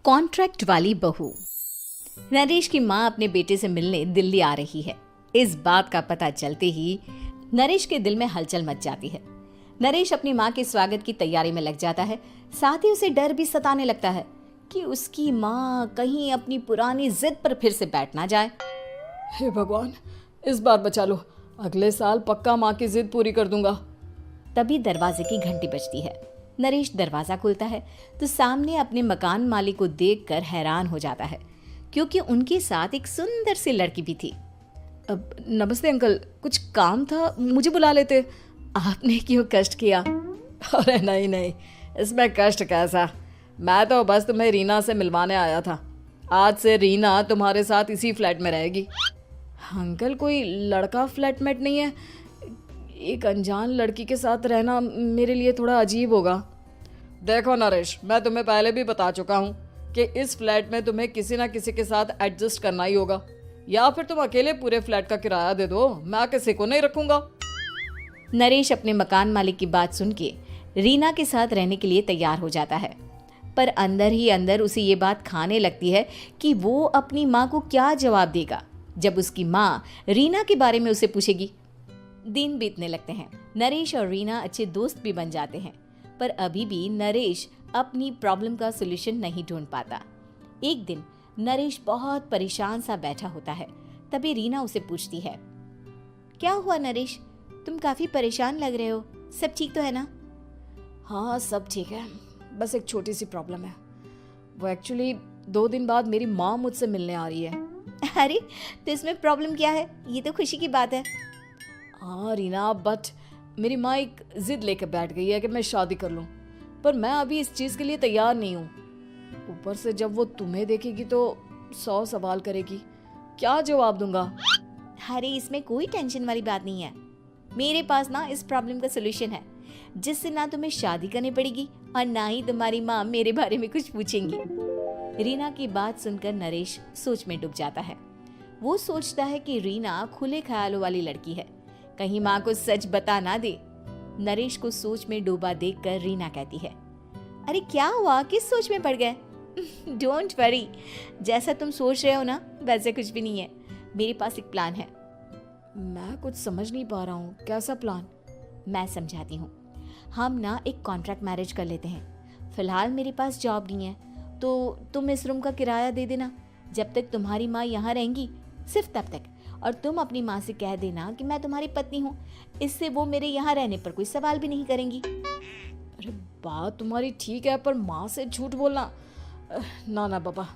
Contract वाली बहू। नरेश की माँ अपने बेटे से मिलने दिल्ली आ रही है। इस बात का पता चलते ही नरेश के दिल में हलचल मच जाती है। नरेश अपनी माँ के स्वागत की तैयारी में लग जाता है। साथ ही उसे डर भी सताने लगता है कि उसकी माँ कहीं अपनी पुरानी जिद पर फिर से बैठ ना जाए। हे भगवान, इस बार बचा लो, अगले साल पक्का माँ की जिद पूरी कर दूंगा। तभी दरवाजे की घंटी बजती है। नरेश दरवाजा खोलता है तो सामने अपने मकान मालिक को देखकर हैरान हो जाता है, क्योंकि उनके साथ एक सुंदर सी लड़की भी थी। अब नमस्ते अंकल, कुछ काम था, मुझे बुला लेते। आपने क्यों कष्ट किया? अरे नहीं नहीं, इसमें कष्ट कैसा, मैं तो बस तुम्हें रीना से मिलवाने आया था। आज से रीना तुम्हारे साथ इसी फ्लैट में रहेगी। अंकल, कोई लड़का फ्लैटमेट नहीं है? एक अनजान लड़की के साथ रहना मेरे लिए थोड़ा अजीब होगा। देखो नरेश, मैं तुम्हें पहले भी बता चुका हूँ कि इस फ्लैट में तुम्हें किसी ना किसी के साथ एडजस्ट करना ही होगा, या फिर तुम अकेले पूरे फ्लैट का किराया दे दो, मैं किसी को नहीं रखूंगा। नरेश अपने मकान मालिक की बात सुन के रीना के साथ रहने के लिए तैयार हो जाता है, पर अंदर ही अंदर उसे ये बात खाने लगती है कि वो अपनी माँ को क्या जवाब देगा जब उसकी माँ रीना के बारे में उसे पूछेगी। दिन बीतने लगते हैं। नरेश और रीना अच्छे दोस्त भी बन जाते हैं, पर अभी भी नरेश अपनी प्रॉब्लम का सलूशन नहीं ढूंढ पाता। एक दिन नरेश बहुत परेशान सा बैठा होता है। तभी रीना उसे पूछती है, क्या हुआ नरेश, तुम काफी परेशान लग रहे हो, सब ठीक तो है ना? हाँ सब ठीक है, बस एक छोटी सी प्रॉब्लम है। वो एक्चुअली 2 दिन बाद मेरी माँ मुझसे मिलने आ रही है। अरे तो इसमें प्रॉब्लम क्या है, ये तो खुशी की बात है। हाँ रीना, बट मेरी माँ एक जिद लेकर बैठ गई है कि मैं शादी कर लूँ, पर मैं अभी इस चीज़ के लिए तैयार नहीं हूँ। ऊपर से जब वो तुम्हें देखेगी तो 100 सवाल करेगी, क्या जवाब दूंगा? अरे इसमें कोई टेंशन वाली बात नहीं है, मेरे पास ना इस प्रॉब्लम का सलूशन है, जिससे ना तुम्हें शादी करनी पड़ेगी और ना ही तुम्हारी माँ मेरे बारे में कुछ पूछेंगी। रीना की बात सुनकर नरेश सोच में डूब जाता है। वो सोचता है कि रीना खुले ख्यालों वाली लड़की है, कहीं माँ को सच बता ना दे। नरेश को सोच में डूबा देखकर रीना कहती है, अरे क्या हुआ, किस सोच में पड़ गए? डोंट वरी, जैसा तुम सोच रहे हो ना वैसे कुछ भी नहीं है, मेरे पास एक प्लान है। मैं कुछ समझ नहीं पा रहा हूँ, कैसा प्लान? मैं समझाती हूँ। हम ना एक कॉन्ट्रैक्ट मैरिज कर लेते हैं। फिलहाल मेरे पास जॉब नहीं है, तो तुम इस रूम का किराया दे देना जब तक तुम्हारी माँ यहाँ रहेंगी, सिर्फ तब तक। और तुम अपनी माँ से कह देना कि मैं तुम्हारी पत्नी हूँ, इससे वो मेरे यहाँ रहने पर कोई सवाल भी नहीं करेंगी। अरे बात तुम्हारी ठीक है, पर माँ से झूठ बोलना, ना ना पापा,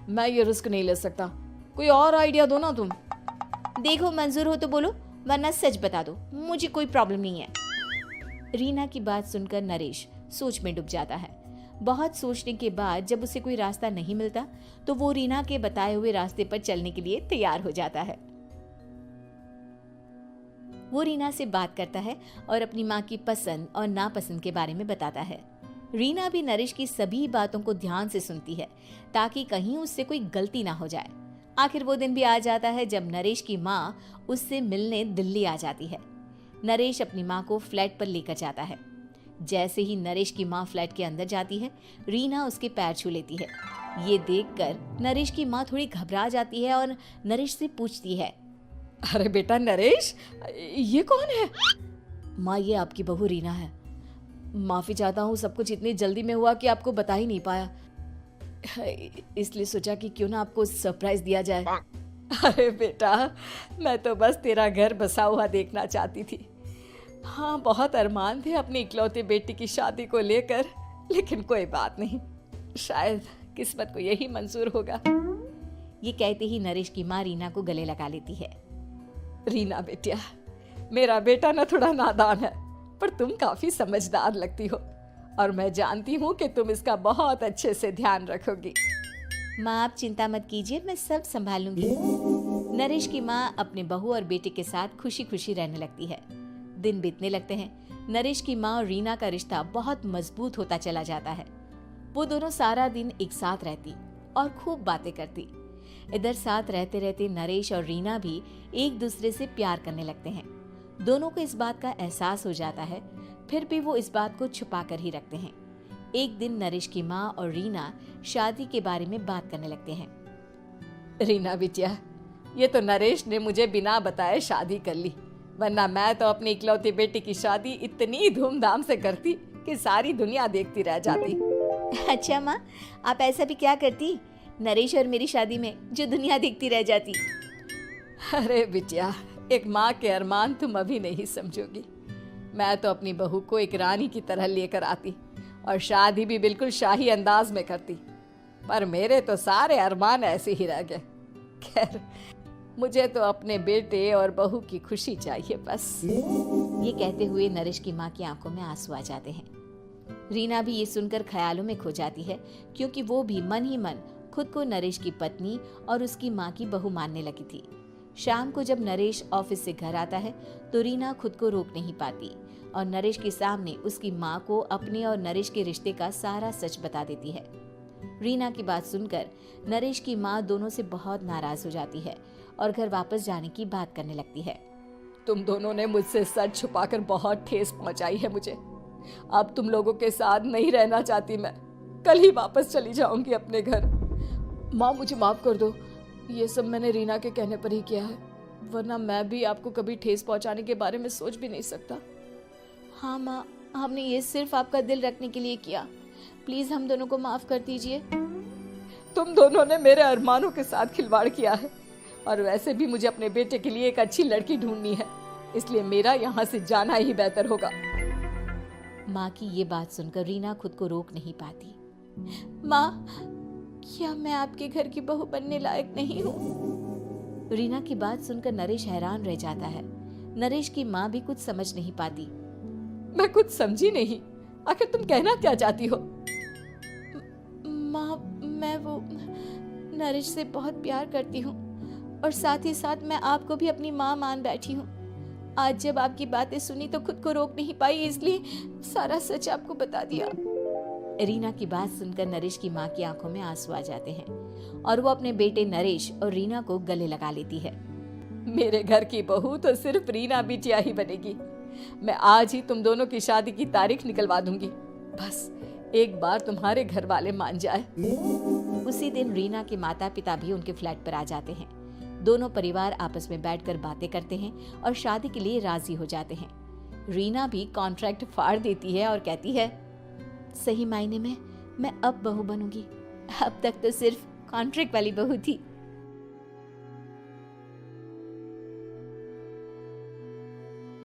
मैं ये रिस्क नहीं ले सकता। कोई और आइडिया दो ना तुम। देखो मंजूर हो तो बोलो, वरना सच बता दो, मुझे कोई प्रॉब्लम नहीं है। रीना की बात सुनकर नरेश सोच में डूब जाता है। बहुत सोचने के बाद जब उसे कोई रास्ता नहीं मिलता तो वो रीना के बताए हुए रास्ते पर चलने के लिए तैयार हो जाता है। वो रीना से बात करता है और अपनी माँ की पसंद और नापसंद के बारे में बताता है। रीना भी नरेश की सभी बातों को ध्यान से सुनती है, ताकि कहीं उससे कोई गलती ना हो जाए। आखिर वो दिन भी आ जाता है जब नरेश की माँ उससे मिलने दिल्ली आ जाती है। नरेश अपनी माँ को फ्लैट पर लेकर जाता है। जैसे ही नरेश की माँ फ्लैट के अंदर जाती है, रीना उसके पैर छू लेती है। ये देखकर नरेश की माँ थोड़ी घबरा जाती है और नरेश से पूछती है, अरे बेटा नरेश, ये कौन है? माँ, ये आपकी बहू रीना है। माफी चाहता हूँ, सब कुछ इतनी जल्दी में हुआ कि आपको बता ही नहीं पाया, इसलिए सोचा कि क्यों ना आपको सरप्राइज दिया जाए। अरे बेटा, मैं तो बस तेरा घर बसा हुआ देखना चाहती थी। हाँ, बहुत अरमान थे अपनी इकलौते बेटी की शादी को लेकर, लेकिन कोई बात नहीं, शायद किस्मत को यही मंजूर होगा। ये कहते ही नरेश की माँ रीना को गले लगा लेती है। रीना बेटिया, मेरा बेटा ना थोड़ा नादान है, पर तुम काफी समझदार लगती हो, और मैं जानती हूँ कि तुम इसका बहुत अच्छे से ध्यान रखोगी। माँ आप चिंता मत कीजिए, मैं सब संभाल लूंगी। नरेश की माँ अपने बहू और बेटे के साथ खुशी खुशी रहने लगती है। दिन बीतने लगते हैं। नरेश की माँ और रीना का रिश्ता बहुत मजबूत होता चला जाता है। वो दोनों सारा दिन एक साथ रहती और खूब बातें करती। इधर साथ रहते रहते नरेश और रीना भी एक दूसरे से प्यार करने लगते हैं। दोनों को इस बात का एहसास हो जाता है, फिर भी वो इस बात को छुपा कर ही रखते हैं। एक दिन नरेश की माँ और रीना शादी के बारे में बात करने लगते हैं। रीना बिटिया, ये तो नरेश ने मुझे बिना बताए शादी कर ली, वरना मैं तो अपनी इकलौती बेटी की शादी इतनी धूमधाम से करती कि सारी दुनिया देखती रह जाती। अच्छा माँ, आप ऐसा भी क्या करती नरेश और मेरी शादी में जो दुनिया देखती रह जाती? अरे बिटिया, एक माँ के अरमान तुम अभी नहीं समझोगी। मैं तो अपनी बहू को एक रानी की तरह लेकर आती और शादी भी बिल्कुल शाही अंदाज में करती, पर मेरे तो सारे अरमान ऐसे ही रह गए। खैर, मुझे तो अपने बेटे और बहू की खुशी चाहिए बस। ये कहते हुए नरेश की माँ की आंखों में आंसू आ जाते हैं। रीना भी ये सुनकर ख्यालों में खो जाती है, क्योंकि वो भी मन ही मन खुद को नरेश की पत्नी और उसकी माँ की बहू मानने लगी थी। शाम को जब नरेश ऑफिस से घर आता है तो रीना खुद को रोक नहीं पाती और नरेश के सामने उसकी माँ को अपने और नरेश के रिश्ते का सारा सच बता देती है। रीना की बात सुनकर नरेश की माँ दोनों से बहुत नाराज हो जाती है और घर वापस जाने की बात करने लगती है। तुम दोनों ने मुझसे सच छुपाकर बहुत ठेस पहुंचाई है मुझे। अब तुम लोगों के साथ नहीं रहना चाहती मैं, कल ही वापस चली जाऊंगी अपने घर। माँ, मुझे माफ कर दो, ये सब मैंने रीना के कहने पर ही किया है, वरना मैं भी आपको कभी ठेस पहुंचाने के बारे में सोच भी नहीं सकता। हाँ माँ, हमने ये सिर्फ आपका दिल रखने के लिए किया, प्लीज हम दोनों को माफ कर दीजिए। तुम दोनों ने मेरे अरमानों के साथ खिलवाड़ किया है, और वैसे भी मुझे अपने बेटे के लिए एक अच्छी लड़की ढूंढनी है, इसलिए मेरा यहाँ से जाना ही बेहतर होगा। माँ की ये बात सुनकर रीना खुद को रोक नहीं पाती। माँ, क्या मैं आपके घर की बहू बनने लायक नहीं हूँ? रीना की बात सुनकर नरेश हैरान रह जाता है। नरेश की माँ भी कुछ समझ नहीं पाती। मैं कुछ समझी नहीं, आखिर तुम कहना क्या चाहती हो? माँ, मैं वो नरेश से बहुत प्यार करती हूँ और साथ ही साथ मैं आपको भी अपनी माँ मान बैठी हूँ। आज जब आपकी बातें सुनी तो खुद को रोक नहीं पाई, इसलिए सारा सच आपको बता दिया। रीना की बात सुनकर नरेश की माँ की आंखों में आंसू आ जाते हैं और वो अपने बेटे नरेश और रीना को गले लगा लेती है। मेरे घर की बहू तो सिर्फ रीना बिटिया ही बनेगी। मैं आज ही तुम दोनों की शादी की तारीख निकलवा दूंगी, बस एक बार तुम्हारे घर वाले मान जाए। उसी दिन रीना के माता पिता भी उनके फ्लैट पर आ जाते हैं। दोनों परिवार आपस में बैठकर बातें करते हैं और शादी के लिए राजी हो जाते हैं। रीना भी कॉन्ट्रैक्ट फाड़ देती है और कहती है, सही मायने में मैं अब बहू बनूंगी, अब तक तो सिर्फ कॉन्ट्रैक्ट वाली बहू थी।